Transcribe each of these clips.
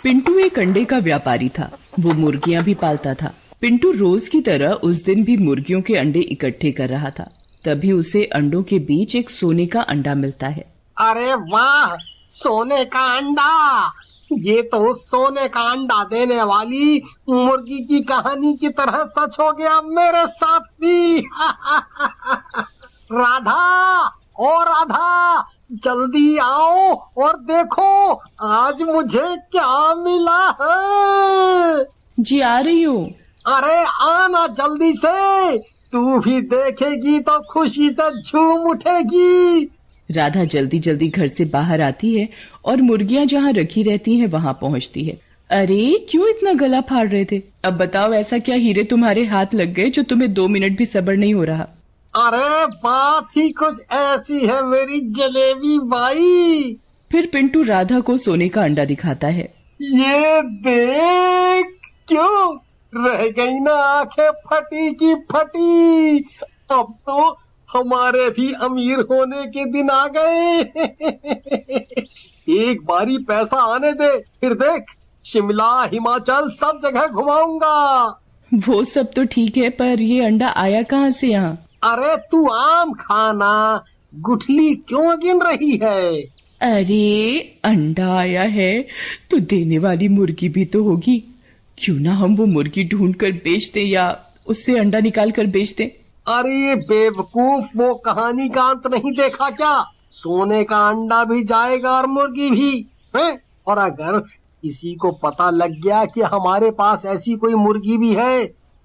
पिंटू एक अंडे का व्यापारी था। वो मुर्गियां भी पालता था। पिंटू रोज की तरह उस दिन भी मुर्गियों के अंडे इकट्ठे कर रहा था। तभी उसे अंडों के बीच एक सोने का अंडा मिलता है। अरे वाह, सोने का अंडा! ये तो सोने का अंडा देने वाली मुर्गी की कहानी की तरह सच हो गया मेरे साथ भी। राधा, ओ राधा, जल्दी आओ और देखो आज मुझे क्या मिला है। जी आ रही हूँ। अरे आना जल्दी से, तू भी देखेगी तो खुशी से झूम उठेगी। राधा जल्दी जल्दी घर से बाहर आती है और मुर्गियां जहाँ रखी रहती हैं वहाँ पहुँचती है। अरे क्यों इतना गला फाड़ रहे थे? अब बताओ ऐसा क्या हीरे तुम्हारे हाथ लग गए जो तुम्हें 2 मिनट भी सब्र नहीं हो रहा? अरे बात ही कुछ ऐसी है मेरी जलेबी बाई। फिर पिंटू राधा को सोने का अंडा दिखाता है। ये देख, क्यों रह गई ना आंखें फटी की फटी। अब तो हमारे भी अमीर होने के दिन आ गए। एक बारी पैसा आने दे, फिर देख शिमला हिमाचल सब जगह घुमाऊंगा। वो सब तो ठीक है, पर ये अंडा आया कहाँ से यहाँ? अरे तू आम खाना, गुठली क्यों गिन रही है? अरे अंडा आया है तो देने वाली मुर्गी भी तो होगी। क्यों ना हम वो मुर्गी ढूंढ कर बेच दें या उससे अंडा निकाल कर बेच दें। अरे बेवकूफ, वो कहानी का अंत नहीं देखा क्या? सोने का अंडा भी जाएगा और मुर्गी भी है। और अगर किसी को पता लग गया कि हमारे पास ऐसी कोई मुर्गी भी है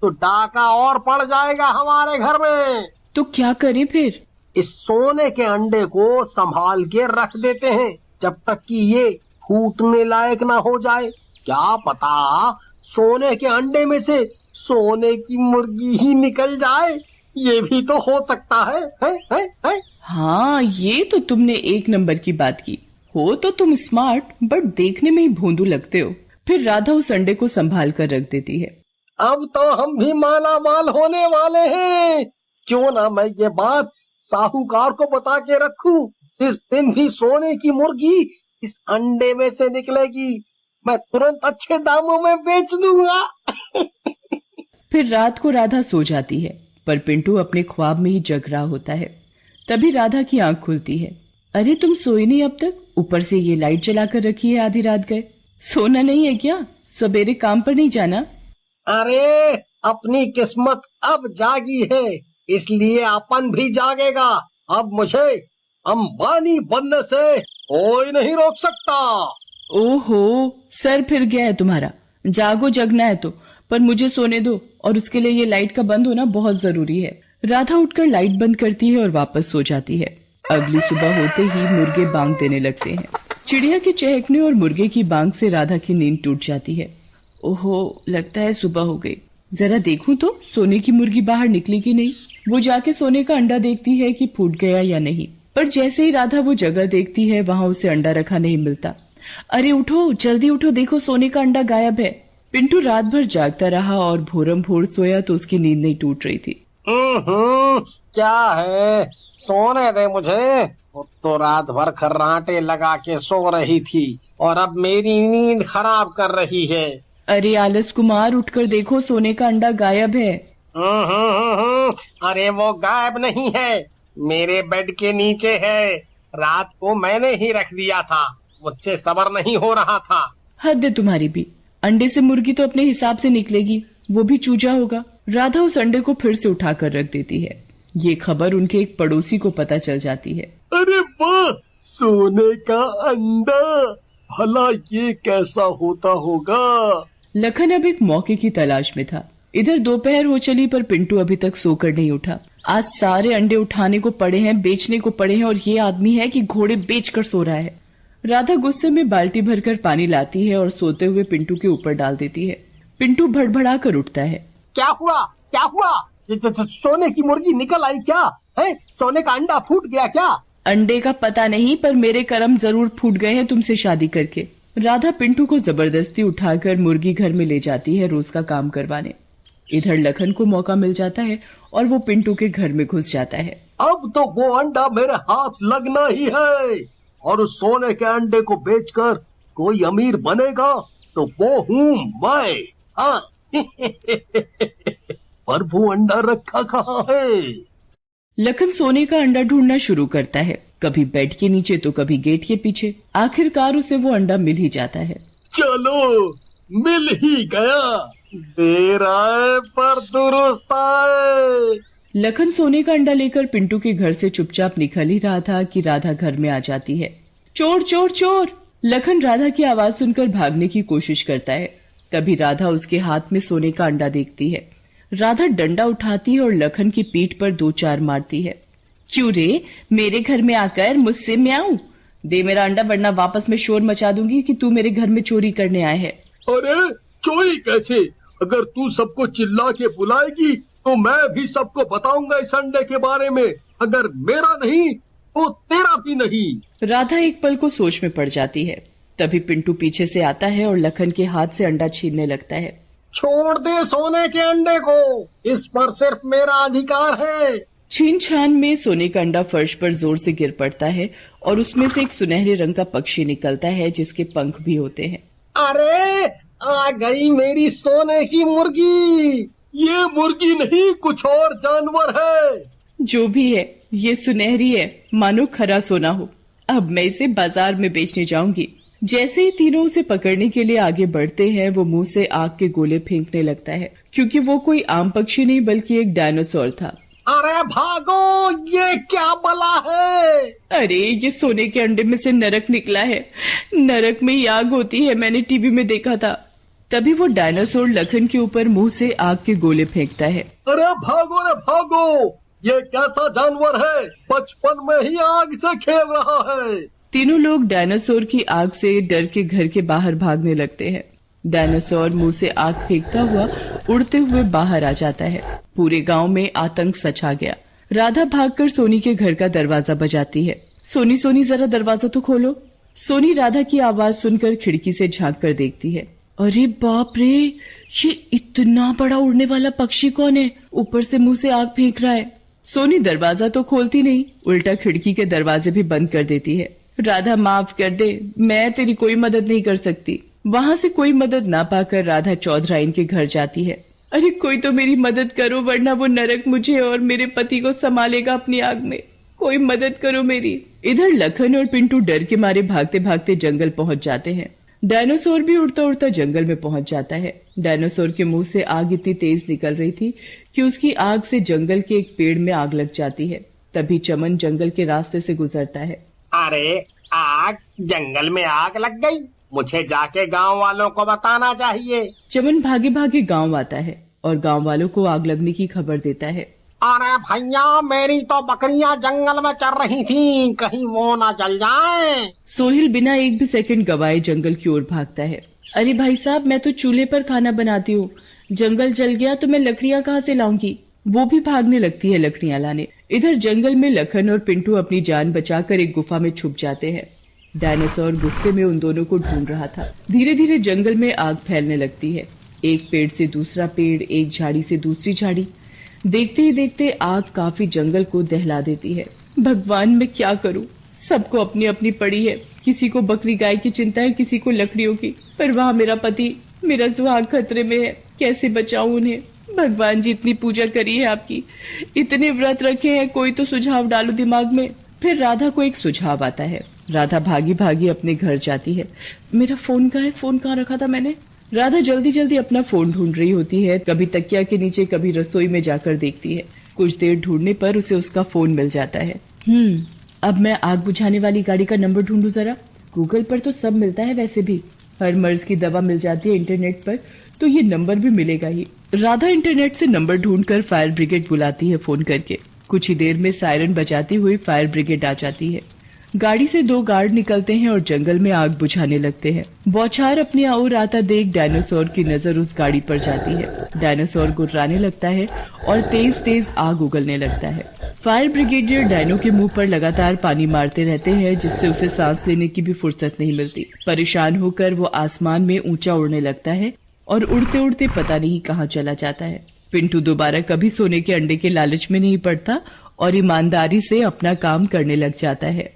तो डाका और पड़ जाएगा हमारे घर में। तो क्या करें फिर? इस सोने के अंडे को संभाल के रख देते हैं जब तक कि ये फूटने लायक ना हो जाए। क्या पता सोने के अंडे में से सोने की मुर्गी ही निकल जाए, ये भी तो हो सकता है? हाँ, ये तो तुमने एक नंबर की बात की। हो तो तुम स्मार्ट, बट देखने में ही भोंदू लगते हो। फिर राधा उस अंडे को संभाल कर रख देती है। अब तो हम भी माला माल होने वाले हैं। क्यों ना मैं ये बात साहूकार को बता के रखूं। इस दिन भी सोने की मुर्गी इस अंडे में से निकलेगी, मैं तुरंत अच्छे दामों में बेच दूंगा। फिर रात को राधा सो जाती है, पर पिंटू अपने ख्वाब में ही जग रहा होता है। तभी राधा की आंख खुलती है। अरे तुम सोई नहीं अब तक? ऊपर से ये लाइट जलाकर रखी है, आधी रात गए। सोना नहीं है क्या? सवेरे काम पर नहीं जाना? अरे अपनी किस्मत अब जागी है, इसलिए अपन भी जागेगा। अब मुझे अंबानी बनने से कोई नहीं रोक सकता। ओहो, सर फिर गया है तुम्हारा। जागो, जगना है तो, पर मुझे सोने दो, और उसके लिए ये लाइट का बंद होना बहुत जरूरी है। राधा उठकर लाइट बंद करती है और वापस सो जाती है। अगली सुबह होते ही मुर्गे बांग देने लगते हैं। चिड़िया के चहकने और मुर्गे की बांग से राधा की नींद टूट जाती है। ओहो, लगता है सुबह हो गई। जरा देखूं तो सोने की मुर्गी बाहर निकली कि नहीं। वो जाके सोने का अंडा देखती है कि फूट गया या नहीं। पर जैसे ही राधा वो जगह देखती है, वहाँ उसे अंडा रखा नहीं मिलता। अरे उठो, जल्दी उठो, देखो सोने का अंडा गायब है। पिंटू रात भर जागता रहा और भोरम भोर सोया तो उसकी नींद नहीं टूट रही थी। क्या है, सोने दे मुझे। तो रात भर खर्राटे लगा के सो रही थी और अब मेरी नींद खराब कर रही है। अरे आलस कुमार, उठकर देखो, सोने का अंडा गायब है। अरे वो गायब नहीं है, मेरे बेड के नीचे है। रात को मैंने ही रख दिया था, मुझसे सब्र नहीं हो रहा था। हद है तुम्हारी भी। अंडे से मुर्गी तो अपने हिसाब से निकलेगी, वो भी चूजा होगा। राधा उस अंडे को फिर से उठाकर रख देती है। ये खबर उनके एक पड़ोसी को पता चल जाती है। अरे वाह, सोने का अंडा! भला ये कैसा होता होगा? लखन अब एक मौके की तलाश में था। इधर दोपहर हो चली, पर पिंटू अभी तक सोकर नहीं उठा। आज सारे अंडे उठाने को पड़े हैं, बेचने को पड़े हैं, और ये आदमी है कि घोड़े बेचकर सो रहा है। राधा गुस्से में बाल्टी भरकर पानी लाती है और सोते हुए पिंटू के ऊपर डाल देती है। पिंटू भड़बड़ा कर उठता है। क्या हुआ? क्या हुआ? सोने की मुर्गी निकल आई क्या? है? सोने का अंडा फूट गया क्या? अंडे का पता नहीं, पर मेरे कर्म जरूर फूट गए हैं तुमसे शादी करके। राधा पिंटू को जबरदस्ती उठाकर मुर्गी घर में ले जाती है रोज का काम करवाने। इधर लखन को मौका मिल जाता है और वो पिंटू के घर में घुस जाता है। अब तो वो अंडा मेरे हाथ लगना ही है, और उस सोने के अंडे को बेचकर कोई अमीर बनेगा तो वो हूँ मैं। हाँ। पर वो अंडा रखा कहाँ है? लखन सोने का अंडा ढूंढना शुरू करता है, कभी बेड के नीचे तो कभी गेट के पीछे। आखिरकार उसे वो अंडा मिल ही जाता है। चलो, मिल ही गया। देर आए पर दुरुस्त आए। लखन सोने का अंडा लेकर पिंटू के घर से चुपचाप निकल ही रहा था कि राधा घर में आ जाती है। चोर चोर चोर! लखन राधा की आवाज सुनकर भागने की कोशिश करता है। तभी राधा उसके हाथ में सोने का अंडा देखती है। राधा डंडा उठाती है और लखन की पीठ पर 2-4 मारती है। क्यों रे, मेरे घर में आकर मुझसे म्याऊं? दे मेरा अंडा, वरना वापस मैं शोर मचा दूंगी कि तू मेरे घर में चोरी करने आए है। अरे चोरी कैसे? अगर तू सबको चिल्ला के बुलाएगी तो मैं भी सबको बताऊंगा इस अंडे के बारे में। अगर मेरा नहीं तो तेरा भी नहीं। राधा एक पल को सोच में पड़ जाती है। तभी पिंटू पीछे से आता है और लखन के हाथ से अंडा छीनने लगता है। छोड़ दे सोने के अंडे को, इस पर सिर्फ मेरा अधिकार है। छीन छान में सोने का अंडा फर्श पर जोर से गिर पड़ता है और उसमें से एक सुनहरे रंग का पक्षी निकलता है जिसके पंख भी होते हैं। अरे आ गई मेरी सोने की मुर्गी। ये मुर्गी नहीं, कुछ और जानवर है। जो भी है, ये सुनहरी है, मानो खरा सोना हो। अब मैं इसे बाजार में बेचने जाऊंगी। जैसे ही तीनों उसे पकड़ने के लिए आगे बढ़ते हैं, वो मुंह से आग के गोले फेंकने लगता है, क्योंकि वो कोई आम पक्षी नहीं बल्कि एक डायनासोर था। अरे भागो, ये क्या बला है? अरे ये सोने के अंडे में से नरक निकला है। नरक में ही आग होती है, मैंने टीवी में देखा था। तभी वो डायनासोर लखन के ऊपर मुंह से आग के गोले फेंकता है। अरे भागो रे भागो, ये कैसा जानवर है? बचपन में ही आग से खेल रहा है। तीनों लोग डायनासोर की आग से डर के घर के बाहर भागने लगते हैं। डायनासोर मुंह से आग फेंकता हुआ उड़ते हुए बाहर आ जाता है। पूरे गांव में आतंक सछा गया। राधा भागकर सोनी के घर का दरवाजा बजाती है। सोनी सोनी, जरा दरवाजा तो खोलो। सोनी राधा की आवाज सुनकर खिड़की से झांक कर देखती है। अरे बाप रे, ये इतना बड़ा उड़ने वाला पक्षी कौन है? ऊपर से मुंह से आग फेंक रहा है। सोनी दरवाजा तो खोलती नहीं, उल्टा खिड़की के दरवाजे भी बंद कर देती है। राधा माफ कर दे, मैं तेरी कोई मदद नहीं कर सकती। वहाँ से कोई मदद ना पाकर राधा चौधराइन के घर जाती है। अरे कोई तो मेरी मदद करो, वरना वो नरक मुझे और मेरे पति को संभालेगा अपनी आग में। कोई मदद करो मेरी। इधर लखन और पिंटू डर के मारे भागते भागते जंगल पहुंच जाते हैं। डायनासोर भी उड़ता उड़ता जंगल में पहुंच जाता है। डायनासोर के मुंह से आग इतनी तेज निकल रही थी कि उसकी आग से जंगल के एक पेड़ में आग लग जाती है। तभी चमन जंगल के रास्ते से गुजरता है। अरे आग, जंगल में आग लग गई, मुझे जाके गांव वालों को बताना चाहिए। चमन भागे भागे गांव आता है और गांव वालों को आग लगने की खबर देता है। अरे भैया, मेरी तो बकरियां जंगल में चर रही थीं, कहीं वो ना जल जाएं। सोहिल बिना एक भी सेकंड गवाए जंगल की ओर भागता है। अरे भाई साहब, मैं तो चूल्हे पर खाना बनाती हूँ, जंगल जल गया तो मैं लकड़ियाँ कहाँ से लाऊंगी? वो भी भागने लगती है लकड़ियाँ लाने। इधर जंगल में लखन और पिंटू अपनी जान बचाकर एक गुफा में छुप जाते हैं। डायनासोर गुस्से में उन दोनों को ढूंढ रहा था। धीरे धीरे जंगल में आग फैलने लगती है। एक पेड़ से दूसरा पेड़, एक झाड़ी से दूसरी झाड़ी। देखते ही देखते आग काफी जंगल को दहला देती है। भगवान, मैं क्या करूं? सबको अपनी अपनी पड़ी है। किसी को बकरी गाय की चिंता है, किसी को लकड़ियों की। पर वहाँ मेरा पति, मेरा सुहाग खतरे में है। कैसे बचाऊं उन्हें? भगवान जी, इतनी पूजा करी है आपकी, इतने व्रत रखे हैं, कोई तो सुझाव डालो दिमाग में। फिर राधा को एक सुझाव आता है। राधा भागी भागी अपने घर जाती है। मेरा फोन कहाँ है? फोन कहाँ रखा था मैंने? राधा जल्दी जल्दी अपना फोन ढूंढ रही होती है। कभी तकिया के नीचे, कभी रसोई में जाकर देखती है। कुछ देर ढूंढने पर उसे उसका फोन मिल जाता है। अब मैं आग बुझाने वाली गाड़ी का नंबर ढूंढूं जरा। गूगल पर तो सब मिलता है, वैसे भी हर मर्ज की दवा मिल जाती है इंटरनेट पर, तो ये नंबर भी मिलेगा ही। राधा इंटरनेट से नंबर ढूंढकर फायर ब्रिगेड बुलाती है फोन करके। कुछ ही देर में सायरन बजाती हुई फायर ब्रिगेड आ जाती है। गाड़ी से 2 गार्ड निकलते हैं और जंगल में आग बुझाने लगते हैं। बौछार अपनी ओर आता देख डायनासोर की नजर उस गाड़ी पर जाती है। डायनासोर गुर्राने लगता है और तेज तेज आग उगलने लगता है। फायर ब्रिगेडियर डायनो के मुंह पर लगातार पानी मारते रहते हैं, जिससे उसे सांस लेने की भी फुर्सत नहीं मिलती। परेशान होकर वो आसमान में ऊंचा उड़ने लगता है और उड़ते उड़ते पता नहीं कहाँ चला जाता है। पिंटू दोबारा कभी सोने के अंडे के लालच में नहीं पड़ता और ईमानदारी से अपना काम करने लग जाता है।